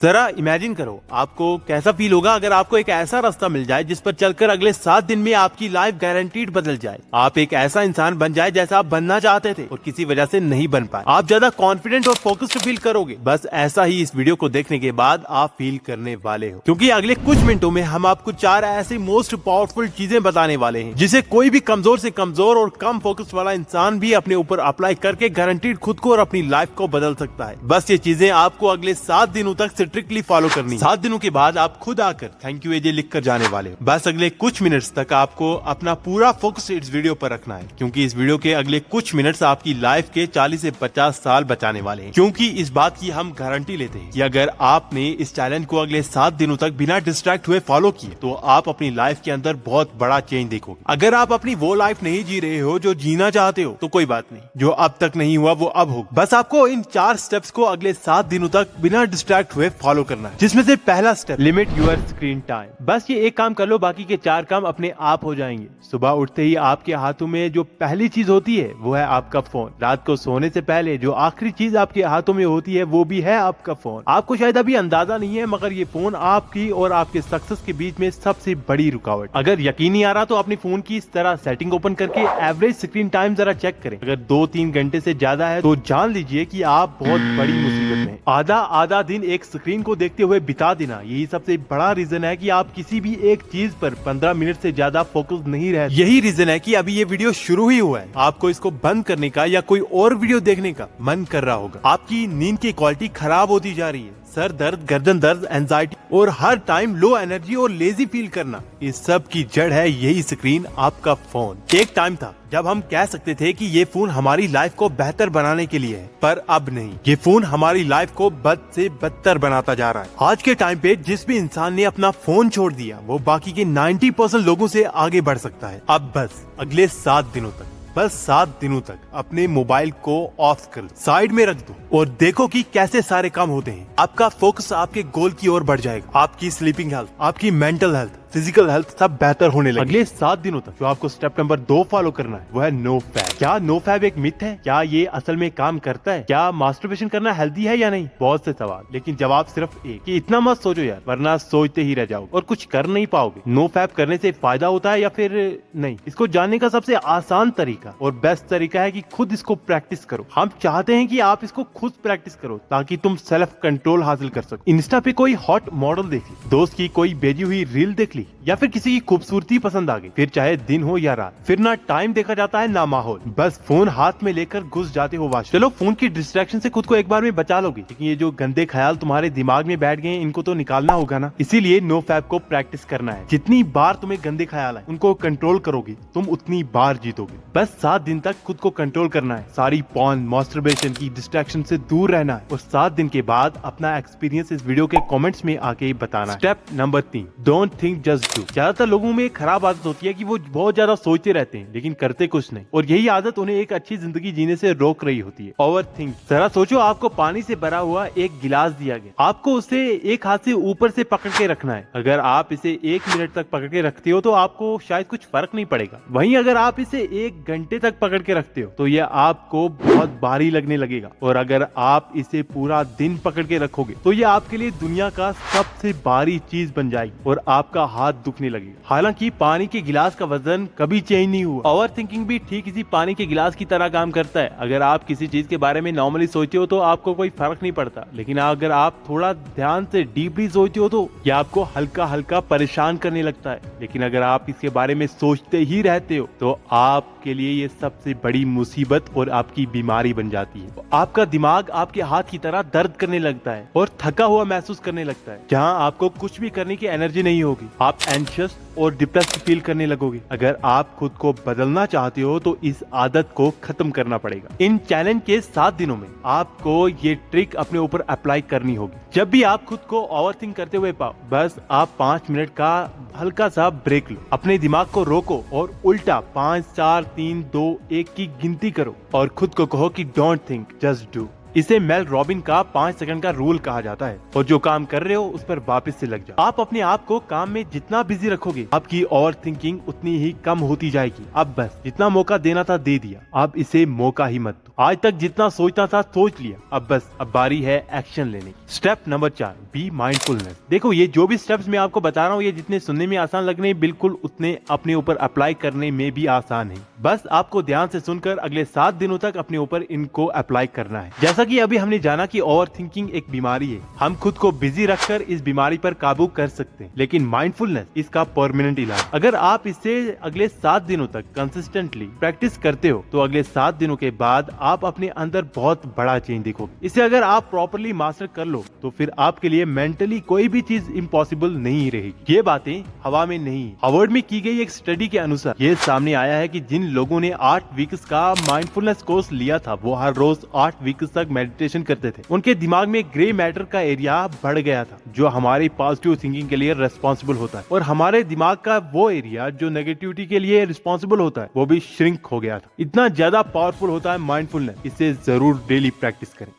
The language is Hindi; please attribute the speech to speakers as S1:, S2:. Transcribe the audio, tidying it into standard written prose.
S1: जरा इमेजिन करो आपको कैसा फील होगा अगर आपको एक ऐसा रास्ता मिल जाए जिस पर चलकर अगले 7 दिन में आपकी लाइफ गारंटीड बदल जाए। आप एक ऐसा इंसान बन जाए जैसा आप बनना चाहते थे और किसी वजह से नहीं बन पाए। आप ज्यादा कॉन्फिडेंट और फोकस्ड फील करोगे। बस ऐसा ही इस वीडियो को देखने के बाद आप फील करने वाले हो, क्योंकि अगले कुछ मिनटों में हम आपको 4 ऐसी मोस्ट पावरफुल चीजें बताने वाले हैं जिसे कोई भी कमजोर से कमजोर और कम फोकस वाला इंसान भी अपने ऊपर अप्लाई करके गारंटीड खुद को और अपनी लाइफ को बदल सकता है। बस ये चीजें आपको अगले 7 दिनों तक स्ट्रिक्टली फॉलो करनी। 7 दिनों के बाद आप खुद आकर थैंक यू एजे लिख कर जाने वाले हो। बस अगले कुछ मिनट्स तक आपको अपना पूरा फोकस इस वीडियो पर रखना है, क्योंकि इस वीडियो के अगले कुछ मिनट्स आपकी लाइफ के 40 से 50 साल बचाने वाले हैं। क्योंकि इस बात की हम गारंटी लेते हैं कि अगर आपने इस चैलेंज को अगले 7 दिनों तक बिना डिस्ट्रैक्ट हुए फॉलो किए तो आप अपनी लाइफ के अंदर बहुत बड़ा चेंज देखोगे। अगर आप अपनी वो लाइफ नहीं जी रहे हो जो जीना चाहते हो तो कोई बात नहीं, जो अब तक नहीं हुआ वो अब होगा। बस आपको इन 4 स्टेप्स को अगले 7 दिनों तक बिना डिस्ट्रैक्ट हुए फॉलो करना है, जिसमें से पहला step limit your screen time. बस ये एक काम कर लो, बाकी के 4 काम अपने आप हो जाएंगे। सुबह उठते ही आपके हाथों में जो पहली चीज होती है वो है आपका फोन। रात को सोने से पहले जो आखिरी चीज आपके हाथों में होती है वो भी है आपका फोन। आपको शायद अभी अंदाजा नहीं है, मगर ये फोन आपकी और आपके सक्सेस के बीच में सबसे बड़ी रुकावट। अगर यकीन नहीं आ रहा तो अपने फोन की इस तरह सेटिंग ओपन करके एवरेज स्क्रीन टाइम जरा चेक करें। अगर 2-3 घंटे से ज्यादा है तो जान लीजिए कि आप बहुत बड़ी मुसीबत में। आधा दिन एक स्क्रीन को देखते हुए बिता देना, यही सबसे बड़ा रीजन है कि आप किसी भी एक चीज पर 15 मिनट से ज्यादा फोकस नहीं रहे। यही रीजन है कि अभी ये वीडियो शुरू ही हुआ है, आपको इसको बंद करने का या कोई और वीडियो देखने का मन कर रहा होगा। आपकी नींद की क्वालिटी खराब होती जा रही है, सर दर्द, गर्दन दर्द, एंजाइटी और हर टाइम लो एनर्जी और लेजी फील करना, इस सब की जड़ है यही स्क्रीन, आपका फोन। एक टाइम था जब हम कह सकते थे कि ये फोन हमारी लाइफ को बेहतर बनाने के लिए है, पर अब नहीं। ये फोन हमारी लाइफ को बद से बदतर बनाता जा रहा है। आज के टाइम पे जिस भी इंसान ने अपना फोन छोड़ दिया वो बाकी के 90% लोगों से आगे बढ़ सकता है। अब बस अगले 7 दिनों तक, बस 7 दिनों तक अपने मोबाइल को ऑफ कर साइड में रख दो और देखो कि कैसे सारे काम होते हैं। आपका फोकस आपके गोल की ओर बढ़ जाएगा। आपकी स्लीपिंग हेल्थ, आपकी मेंटल हेल्थ, फिजिकल हेल्थ सब बेहतर होने लगे। अगले 7 दिनों तक जो आपको स्टेप नंबर 2 फॉलो करना है वो है नो फैब। क्या नो फैब एक मिथ है? क्या ये असल में काम करता है? क्या मास्टरबेशन करना हेल्दी है या नहीं? बहुत से सवाल, लेकिन जवाब सिर्फ एक कि इतना मत सोचो यार, वरना सोचते ही रह जाओगे और कुछ कर नहीं पाओगे। नो फैब करने से फायदा होता है या फिर नहीं, इसको जानने का सबसे आसान तरीका और बेस्ट तरीका है कि खुद इसको प्रैक्टिस करो। हम चाहते हैं कि आप इसको खुद प्रैक्टिस करो ताकि तुम सेल्फ कंट्रोल हासिल कर सको। इंस्टा पे कोई हॉट मॉडल देख ली, दोस्त की कोई भेजी हुई रील देख ली, या फिर किसी की खूबसूरती पसंद आ गई, फिर चाहे दिन हो या रात, फिर ना टाइम देखा जाता है ना माहौल, बस फोन हाथ में लेकर घुस जाते हो वाश। चलो फोन की डिस्ट्रैक्शन से खुद को एक बार में बचा लोगे, लेकिन ये जो गंदे ख्याल तुम्हारे दिमाग में बैठ गए इनको तो निकालना होगा ना। इसीलिए नो फैब को प्रैक्टिस करना है। जितनी बार तुम्हें गंदे ख्याल आए उनको कंट्रोल करोगे तुम उतनी बार जीतोगे। बस 7 दिन तक खुद को कंट्रोल करना है, सारी पॉर्न, मास्टरबेशन की डिस्ट्रैक्शन से दूर रहना है और 7 दिन के बाद अपना एक्सपीरियंस इस वीडियो के कमेंट्स में आके बताना है। Step number 3, don't think just do. ज्यादातर लोगों में एक खराब आदत होती है कि वो बहुत ज्यादा सोचते रहते हैं लेकिन करते कुछ नहीं, और यही आदत उन्हें एक अच्छी जिंदगी जीने से रोक रही होती है। Over think. जरा सोचो, आपको पानी से भरा हुआ एक गिलास दिया गया, आपको उसे एक हाथ से ऊपर से पकड़ के रखना है। अगर आप इसे 1 मिनट तक पकड़ के रखते हो तो आपको शायद कुछ फर्क नहीं पड़ेगा, वहीं अगर आप इसे 1 घंटे तक पकड़ के रखते हो तो यह आपको बहुत भारी लगने लगेगा, और अगर आप इसे पूरा दिन पकड़ के रखोगे तो यह आपके लिए दुनिया का सबसे भारी चीज बन जाएगी और आपका हाथ दुखने लगेगा। हालांकि पानी के गिलास का वजन कभी चेंज नहीं हुआ। ओवर थिंकिंग भी ठीक इसी पानी के गिलास की तरह काम करता है। अगर आप किसी चीज के बारे में नॉर्मली सोचते हो तो आपको कोई फर्क नहीं पड़ता, लेकिन अगर आप थोड़ा ध्यान से डीपली सोचते हो तो यह आपको हल्का हल्का परेशान करने लगता है। लेकिन अगर आप इसके बारे में सोचते ही रहते हो तो आपके लिए ये सबसे बड़ी मुसीबत और आपकी बीमारी बन जाती है। आपका दिमाग आपके हाथ की तरह दर्द करने लगता है और थका हुआ महसूस करने लगता है, जहाँ आपको कुछ भी करने की एनर्जी नहीं होगी। आप एंशियस और डिप्रेस्ड फील करने लगोगे। अगर आप खुद को बदलना चाहते हो तो इस आदत को खत्म करना पड़ेगा। इन चैलेंज के 7 दिनों में आपको ये ट्रिक अपने ऊपर अप्लाई करनी होगी। जब भी आप खुद को ओवरथिंक करते हुए पाओ, बस आप 5 मिनट का हल्का सा ब्रेक लो, अपने दिमाग को रोको और उल्टा 5, 4, 3, 2, 1 की गिनती करो और खुद को कहो कि डोंट थिंक जस्ट डू। इसे मेल रॉबिन का 5 सेकंड का रूल कहा जाता है और जो काम कर रहे हो उस पर वापस से लग जाओ। आप अपने आप को काम में जितना बिजी रखोगे आपकी ओवर थिंकिंग उतनी ही कम होती जाएगी। अब बस जितना मौका देना था दे दिया, अब इसे मौका ही मत दो। आज तक जितना सोचना था सोच लिया, अब बारी है एक्शन लेने की। Step number 4, be mindfulness. देखो ये जो भी स्टेप्स मैं आपको बता रहा हूँ ये जितने सुनने में आसान लग रहे हैं बिल्कुल उतने अपने ऊपर अप्लाई करने में भी आसान है। बस आपको ध्यान से सुनकर अगले 7 दिनों तक अपने ऊपर इनको अप्लाई करना है। जैसा कि अभी हमने जाना कि ओवर थिंकिंग एक बीमारी है, हम खुद को बिजी रखकर इस बीमारी पर काबू कर सकते हैं, लेकिन माइंडफुलनेस इसका परमानेंट इलाज। अगर आप इसे अगले 7 दिनों तक कंसिस्टेंटली प्रैक्टिस करते हो तो अगले 7 दिनों के बाद आप अपने अंदर बहुत बड़ा चेंज देखोगे। इसे अगर आप प्रॉपरली मास्टर कर लो तो फिर आपके लिए मेंटली कोई भी चीज इम्पॉसिबल नहीं रहेगी। ये बातें हवा में नहीं। हार्वर्ड में की गई एक स्टडी के अनुसार ये सामने आया है कि जिन लोगों ने 8 वीक्स का माइंडफुलनेस कोर्स लिया था वो हर रोज 8 वीक्स तक मेडिटेशन करते थे। उनके दिमाग में ग्रे मैटर का एरिया बढ़ गया था जो हमारी पॉजिटिव थिंकिंग के लिए रेस्पॉन्सिबल होता है, और हमारे दिमाग का वो एरिया जो नेगेटिविटी के लिए रिस्पॉन्सिबल होता है वो भी श्रिंक हो गया था। इतना ज्यादा पावरफुल होता है माइंडफुलनेस। इसे जरूर डेली प्रैक्टिस करें।